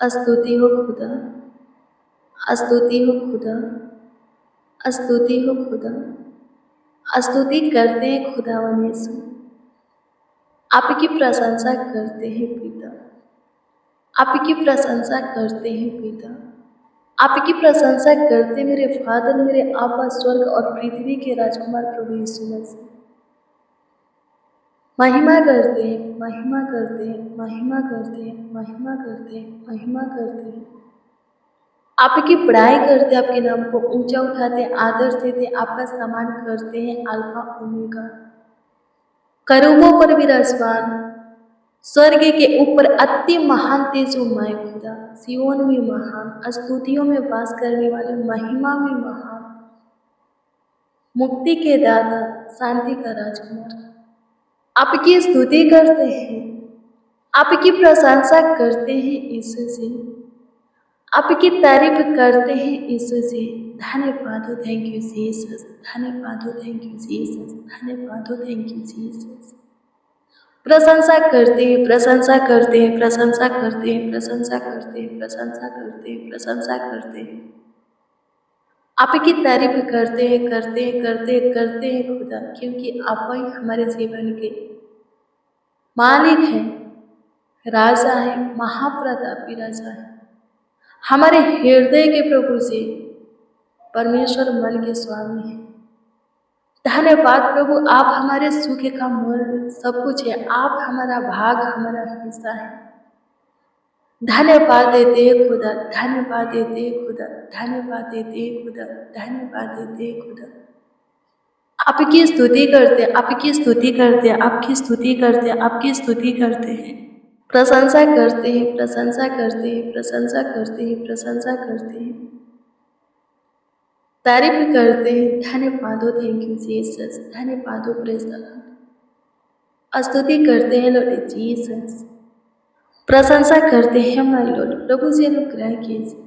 स्तुति हो खुदा, स्तुति हो खुदा, स्तुति हो खुदा। स्तुति करते हैं खुदावन यीशु, आपकी प्रशंसा करते हैं पिता, आपकी प्रशंसा करते हैं पिता, आपकी प्रशंसा करते मेरे फादर, मेरे आपा स्वर्ग और पृथ्वी के राजकुमार प्रभु यीशु मसीह। महिमा करते हैं, महिमा करते हैं, महिमा करते हैं, महिमा करते हैं, महिमा करते हैं। आपकी बड़ाई करते, आपके नाम को ऊंचा उठाते, आदर देते, आपका सम्मान करते हैं। अल्फा ओमेगा, करूबों पर विराजमान, स्वर्ग के ऊपर अति महान तेजोमय खुदा, सियोन में महान, स्तुतियों में वास करने वाले, महिमा में महान, मुक्ति के दाता, शांति का राजकुमार, आपकी स्तुति करते हैं, आपकी प्रशंसा करते हैं यीशु जी, आपकी तारीफ करते हैं यीशु जी। धन्यवाद हो, थैंक यू जीसस, धन्यवाद हो, थैंक यू जीसस, धन्यवाद हो, थैंक यू जीसस। प्रशंसा करते हैं, प्रशंसा करते हैं, प्रशंसा करते हैं, प्रशंसा करते हैं, प्रशंसा करते हैं, प्रशंसा करते हैं, आपकी तारीफ करते हैं, करते हैं, करते हैं, करते हैं खुदा, क्योंकि आप ही हमारे जीवन के मालिक हैं, राजा है, महाप्रतापी राजा है, हमारे हृदय के प्रभु जी, परमेश्वर मन के स्वामी हैं। धन्यवाद प्रभु, आप हमारे सुख का मूल सब कुछ है, आप हमारा भाग, हमारा हिस्सा है। धन्यवाद देते हैं खुदा, धन्यवाद देते हैं खुदा, धन्यवाद देते हैं खुदा, धन्यवाद देते हैं खुदा। आपकी स्तुति करते, आपकी स्तुति करते, आपकी स्तुति करते, आपकी स्तुति करते हैं, प्रशंसा करते हैं, प्रशंसा करते हैं, प्रशंसा करते हैं, प्रशंसा करते हैं, तारीफ करते हैं। धन्यवाद हो, थैंक यू जीसस, धन्यवाद हो, प्रेज द लॉर्ड। स्तुति करते हैं लॉर्ड जीसस, प्रशंसा करते हैं माय लॉर्ड। प्रभु जी अनुग्रह कीजिए,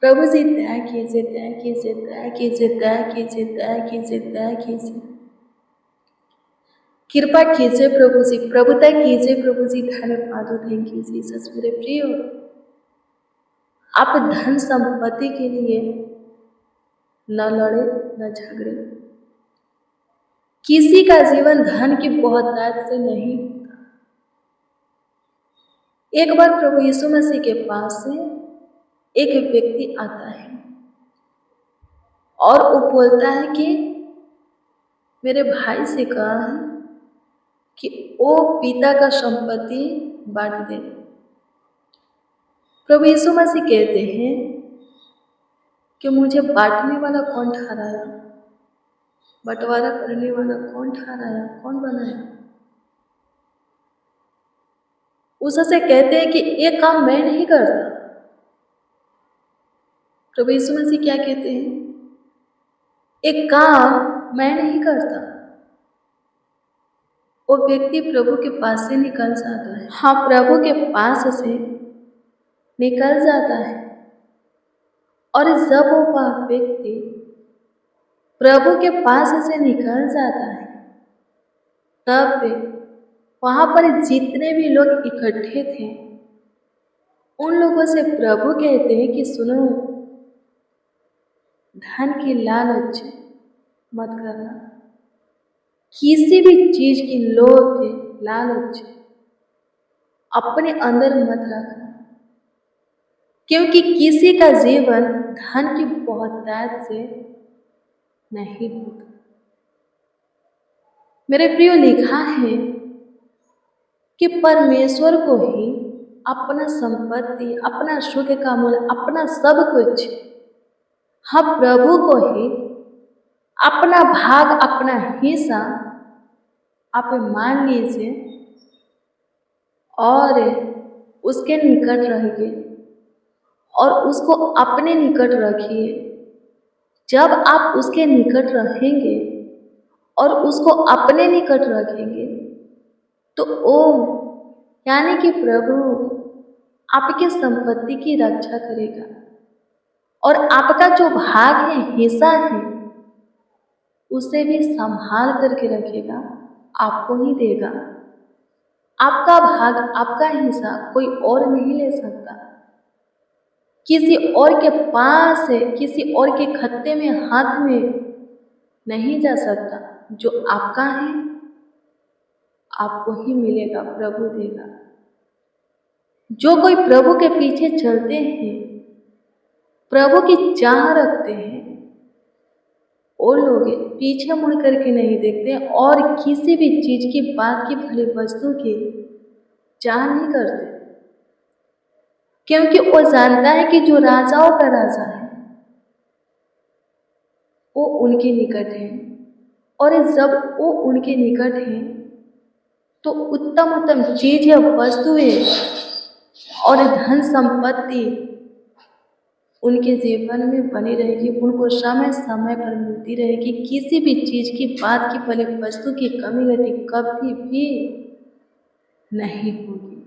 प्रभु जी दया कीजिए, दया कीजिए, दया कीजिए, दया कीजिए, दया कीजिए, दया कीजिए, कृपा कीजिए प्रभु जी, प्रभुता कीजिए प्रभु जी। धन्यवाद हो, थैंक यू जीसस। मेरे प्रिय, आप धन संपत्ति के लिए न लड़े न झगड़े। किसी का जीवन धन की बहुतायत से नहीं होता। एक बार प्रभु यीशु मसीह के पास से एक व्यक्ति आता है और वो बोलता है कि मेरे भाई से कहा है कि वो पिता का संपत्ति बांट दे। प्रभु यीशु मसीह कहते हैं कि मुझे बांटने वाला कौन ठहराया, बंटवारा करने वाला कौन ठहराया, कौन बनाया? उससे कहते हैं कि ये काम मैं नहीं करता। प्रभु यीशु मसीह क्या कहते हैं? एक काम मैं नहीं करता। वो व्यक्ति प्रभु के पास से निकल जाता है। हाँ, प्रभु के पास से निकल जाता है। और जब वह व्यक्ति प्रभु के पास से निकल जाता है, तब वहां पर जितने भी लोग इकट्ठे थे, उन लोगों से प्रभु कहते हैं कि सुनो, धन की लालच मत करना, किसी भी चीज की लोभ, लालच अपने अंदर मत रखना, क्योंकि किसी का जीवन धन की बहुतायत से नहीं होता। मेरे प्रियो, लिखा है कि परमेश्वर को ही अपना संपत्ति, अपना सुख का मूल, अपना सब कुछ, हम प्रभु को ही अपना भाग, अपना हिस्सा आप मान लीजिए और उसके निकट रहिए और उसको अपने निकट रखिए। जब आप उसके निकट रहेंगे और उसको अपने निकट रखेंगे तो वो यानी कि प्रभु आपकी संपत्ति की रक्षा करेगा और आपका जो भाग है, हिस्सा है, उसे भी संभाल करके रखेगा, आपको ही देगा। आपका भाग, आपका हिस्सा कोई और नहीं ले सकता। किसी और के पास है, किसी और के खत्ते में हाथ में नहीं जा सकता। जो आपका है आपको ही मिलेगा, प्रभु देगा। जो कोई प्रभु के पीछे चलते हैं, प्रभु की चाह रखते हैं, वो लोग पीछे मुड़ करके नहीं देखते और किसी भी चीज की, बात की, भली वस्तु की चाह नहीं करते, क्योंकि वो जानता है कि जो राजाओं का राजा है वो उनके निकट है। और जब वो उनके निकट है तो उत्तम उत्तम चीज या वस्तुएं और धन संपत्ति उनके जीवन में बनी रहेगी, उनको समय समय पर मिलती रहेगी। किसी भी चीज की, बात की, भले वस्तु की कमी घटी कभी भी नहीं होगी।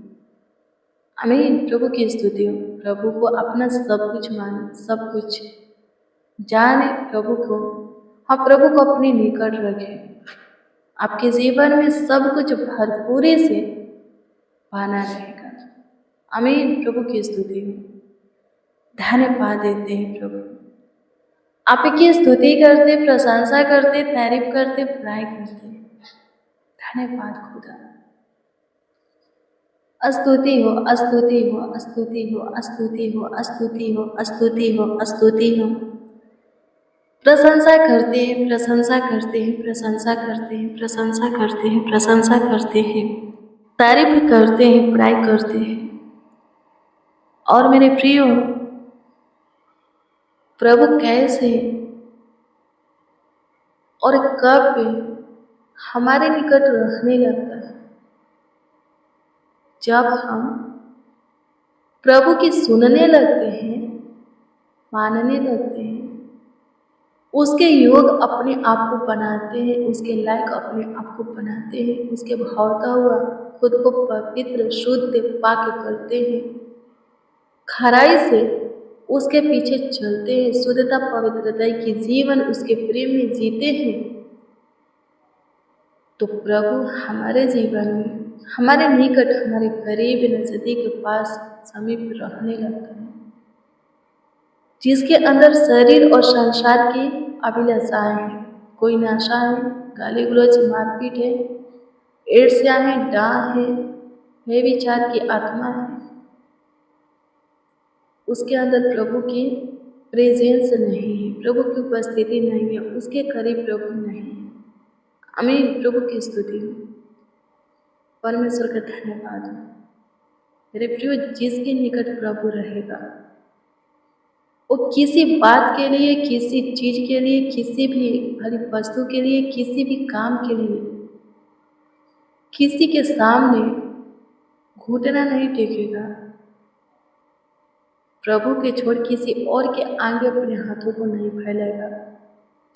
आमीन। प्रभु की स्तुति हो। प्रभु को अपना सब कुछ माने, सब कुछ जाने प्रभु को। हाँ, प्रभु को अपने निकट रखें। आपके जीवन में सब कुछ भरपूरी से पाना रहेगा। आमीन। प्रभु की स्तुति हो। धन्यवाद देते हैं प्रभु, आपकी स्तुति करते, प्रशंसा करते, तारीफ करते, बड़ाई करते। धन्यवाद खुदा। स्तुति हो, स्तुति हो, स्तुति हो, स्तुति हो, स्तुति हो, स्तुति हो, स्तुति हो। प्रशंसा करते हैं, प्रशंसा करते हैं, प्रशंसा करते हैं, प्रशंसा करते हैं, प्रशंसा करते हैं, तारीफ करते हैं, बड़ाई करते हैं। और मेरे प्रियो, प्रभु कैसे और कब हमारे निकट रहने लगता है? जब हम प्रभु की सुनने लगते हैं, मानने लगते हैं, उसके योग अपने आप को बनाते हैं, उसके लायक अपने आप को बनाते हैं, उसके भावता हुआ खुद को पवित्र शुद्ध पाक करते हैं, खराई से उसके पीछे चलते हैं, शुद्धता पवित्रता की जीवन उसके प्रेम में जीते हैं, तो प्रभु हमारे जीवन में, हमारे निकट, हमारे करीब, नजदीक, पास, समीप रहने लगता है। जिसके अंदर शरीर और संसार की अभिलाषाएं हैं, कोई नशा है, गाली गलौज, मारपीट है, ईर्ष्या है, डाह है विचार की आत्मा है, उसके अंदर प्रभु की प्रेजेंस नहीं है, प्रभु की उपस्थिति नहीं है, उसके करीब प्रभु नहीं है। आमीन। प्रभु की स्तुति हो। परमेश्वर का धन्यवाद हो। मेरे प्रिय, जिसके निकट प्रभु रहेगा वो किसी बात के लिए, किसी चीज के लिए, किसी भी भली वस्तु के लिए, किसी भी काम के लिए किसी के सामने घुटना नहीं टेकेगा। प्रभु के छोड़ किसी और के आगे अपने हाथों को नहीं फैलाएगा,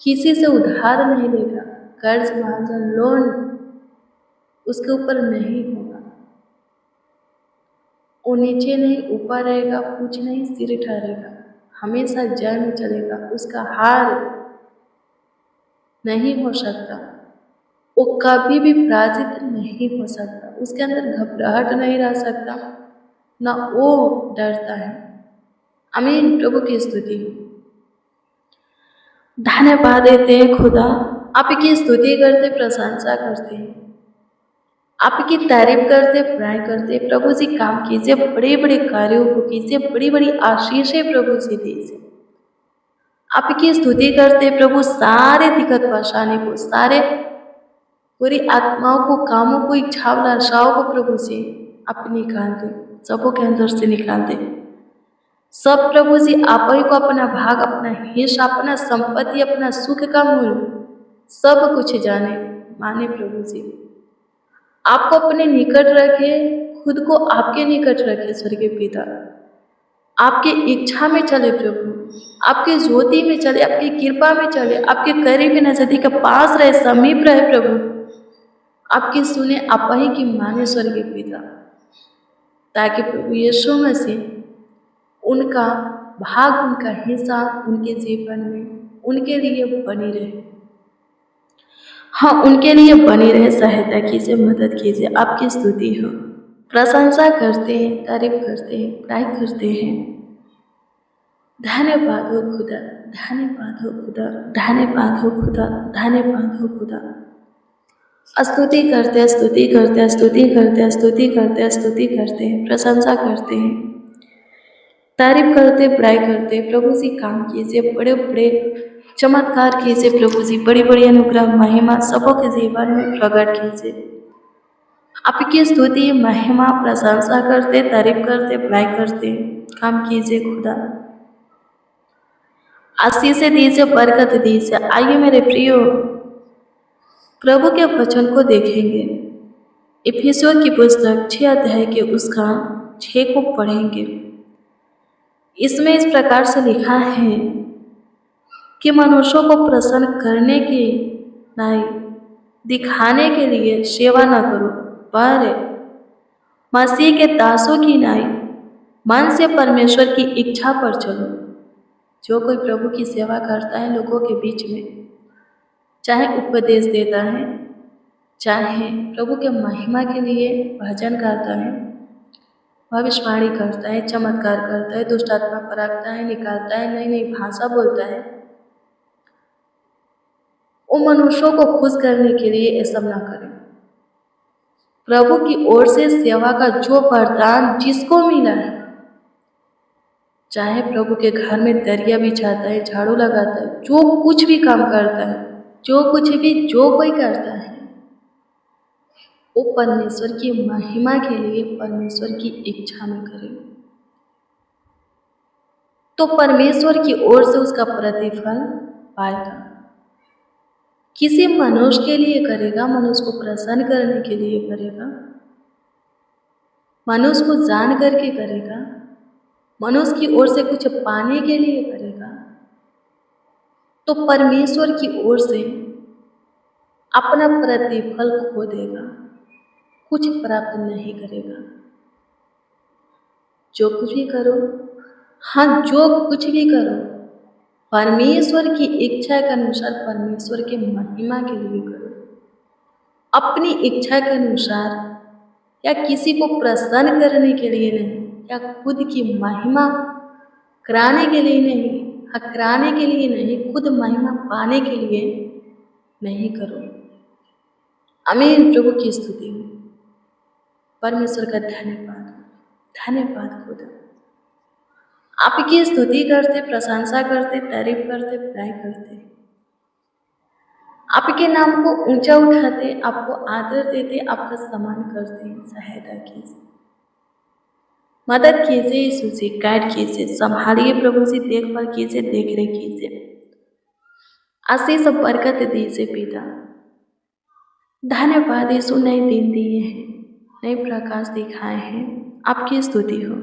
किसी से उधार नहीं लेगा, कर्ज, महाजन, लोन उसके ऊपर नहीं होगा। वो नीचे नहीं ऊपर रहेगा, कुछ नहीं सिर ठहरेगा, हमेशा जय में चलेगा, उसका हार नहीं हो सकता, वो कभी भी पराजित नहीं हो सकता, उसके अंदर घबराहट नहीं रह सकता, ना वो डरता है। आमीन। प्रभु की स्तुति। धन्यवाद देते हैं खुदा, आपकी स्तुति करते, प्रशंसा करते हैं, आपकी तारीफ करते, बड़ाई करते। प्रभु जी काम कीजिए, बड़े बड़े कार्यों को कीजिए, बड़ी बड़ी आशीषें प्रभु जी दीजिए। आपकी स्तुति करते प्रभु, सारे दिक्कत परेशानी को, सारे पूरी आत्माओं को, कामों को, इच्छाओं, लालसाओं को प्रभु जी आप निकाल दे, सबों के अंदर से निकाल दे। सब प्रभु जी आप ही को अपना भाग, अपना हिस्सा, अपना संपत्ति, अपना सुख का मूल सब कुछ जाने माने प्रभु जी। आपको अपने निकट रखे, खुद को आपके निकट रखे स्वर्गीय पिता। आपकी इच्छा में चले प्रभु, आपकी ज्योति में चले, आपकी कृपा में चले, आपके करीब नजदीक पास रहे, समीप रहे प्रभु। आपकी सुने, आप ही की माने स्वर्गीय पिता, ताकि प्रभु यीशु मसीह उनका भाग, उनका हिस्सा उनके जीवन में उनके लिए बनी रहे। हाँ, उनके लिए बनी रहे, सहायता कीजिए, मदद कीजिए। आपकी स्तुति हो, प्रशंसा करते हैं, तारीफ करते हैं, बड़ाई करते हैं। धन्यवाद हो खुदा, धन्यवाद हो खुदा, धन्यवाद हो खुदा, धन्यवाद हो खुदा। स्तुति करते हैं, स्तुति करते हैं, स्तुति करते हैं, स्तुति करते हैं, स्तुति करते हैं, प्रशंसा करते हैं, तारीफ करते, बड़ाई करते। प्रभु जी काम कीजिए, बड़े बड़े चमत्कार कीजिए। प्रभु जी बड़ी बड़ी अनुग्रह महिमा सबों के जीवन में प्रकट कीजिए। आपकी स्तुति महिमा प्रशंसा करते, तारीफ करते, बड़ाई करते, काम कीजिए खुदा। आशीष दीजिए, बरकत दीजिए। आइए मेरे प्रियो, प्रभु के वचन को देखेंगे। इफिसियों की पुस्तक 6 अध्याय के उसका 6 को पढ़ेंगे। इसमें इस प्रकार से लिखा है कि मनुष्यों को प्रसन्न करने के नहीं, दिखाने के लिए सेवा न करो, पर मसीह के दासों की नहीं, मन से परमेश्वर की इच्छा पर चलो। जो कोई प्रभु की सेवा करता है लोगों के बीच में, चाहे उपदेश देता है, चाहे प्रभु के महिमा के लिए भजन गाता है, भविष्यवाणी करता है, चमत्कार करता है, दुष्ट आत्मा परागता है, निकालता है, नई नई भाषा बोलता है, वो मनुष्यों को खुश करने के लिए ये सब ना करें। प्रभु की ओर से सेवा का जो वरदान जिसको मिला है, चाहे प्रभु के घर में दरिया बिछाता है, झाड़ू लगाता है, जो कुछ भी काम करता है, जो कुछ भी जो कोई करता है, वो परमेश्वर की महिमा के लिए, परमेश्वर की इच्छा में करे, तो परमेश्वर की ओर से उसका प्रतिफल पाएगा। किसी मनुष्य के लिए करेगा, मनुष्य को प्रसन्न करने के लिए करेगा, मनुष्य को जान करके करेगा, मनुष्य की ओर से कुछ पाने के लिए करेगा, तो परमेश्वर की ओर से अपना प्रतिफल खो देगा, कुछ प्राप्त नहीं करेगा। जो कुछ भी करो, हाँ, जो कुछ भी करो, परमेश्वर की इच्छा के अनुसार, परमेश्वर के महिमा के लिए करो। अपनी इच्छा के अनुसार या किसी को प्रसन्न करने के लिए नहीं, या खुद की महिमा कराने के लिए नहीं, कराने के लिए नहीं, खुद महिमा पाने के लिए नहीं करो। आमीन। प्रभु की स्तुति हो, परमेश्वर का धन्यवाद, धन्यवाद खुदा। आपकी स्तुति करते, प्रशंसा करते, तारीफ करते, बड़ाई करते, आपके नाम को ऊंचा उठाते, आपको आदर देते, आपका सम्मान करते। सहायता कीजिए, मदद कीजिए, यीशु जी गाइड कीजिए, संभालिए प्रभु जी, देखभाल कीजिए, देख रेख कीजिए, आशीष और बरकत दीजिए पिता। धन्यवाद यीशु, नए दिन दिए हैं, नए प्रकाश दिखाए हैं। आपकी स्तुति हो।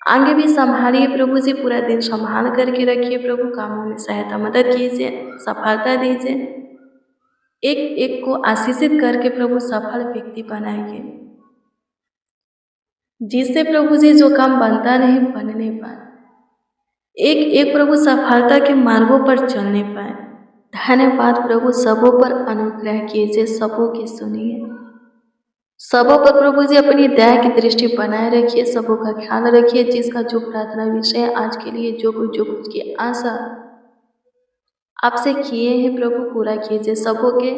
आगे भी संभालिए प्रभु जी, पूरा दिन संभाल करके रखिए प्रभु, कामों में सहायता मदद कीजिए, सफलता दीजिए, एक एक को आशीषित करके प्रभु सफल व्यक्ति बनाइए, जिससे प्रभु जी जो काम बनता नहीं बन नहीं पाए, एक एक प्रभु सफलता के मार्गों पर चलने पाए। धन्यवाद प्रभु, सबों पर अनुग्रह कीजिए, सबों की सुनिए, सबों पर प्रभु जी अपनी दया की दृष्टि बनाए रखिए, सबों का ख्याल रखिए। जिसका जो प्रार्थना विषय आज के लिए जो कुछ की आशा आपसे किए हैं प्रभु, पूरा कीजिए। सबों के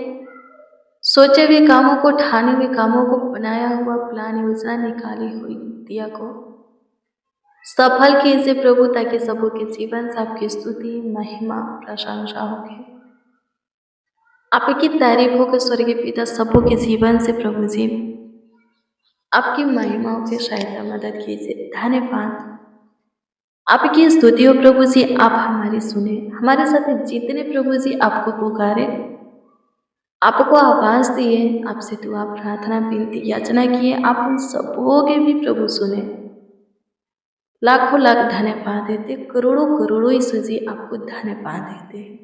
सोचे हुए कामों को, ठाने हुए कामों को, बनाया हुआ प्लान, योजना, निकाली हुई दिया को सफल कीजिए प्रभु, ताकि सबों के जीवन से आपकी स्तुति, महिमा, प्रशंसा होगी, आपकी तारीफ होकर स्वर्गीय पिता सबों के जीवन से प्रभु जी आपकी महिमाओं की सहायता मदद कीजिए। धन्यवाद, आपकी स्तुति हो प्रभु जी। आप हमारी सुने, हमारे साथ जितने प्रभु जी आपको पुकारे, आपको आवाज दिए, आपसे दुआ, प्रार्थना, विनती, याचना किए, आप उन सबों के भी प्रभु सुने। लाखों लाख धन्यवाद देते, करोड़ों करोड़ों यीशु जी आपको धन्यवाद देते हैं,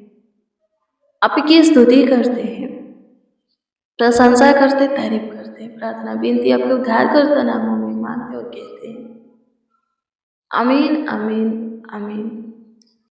आपकी स्तुति करते हैं, प्रशंसा करते, तारीफ करते, प्रार्थना विनती आपके उद्धारकर्ता नामों में मांगते और कहते हैं आमीन, आमीन, आमीन।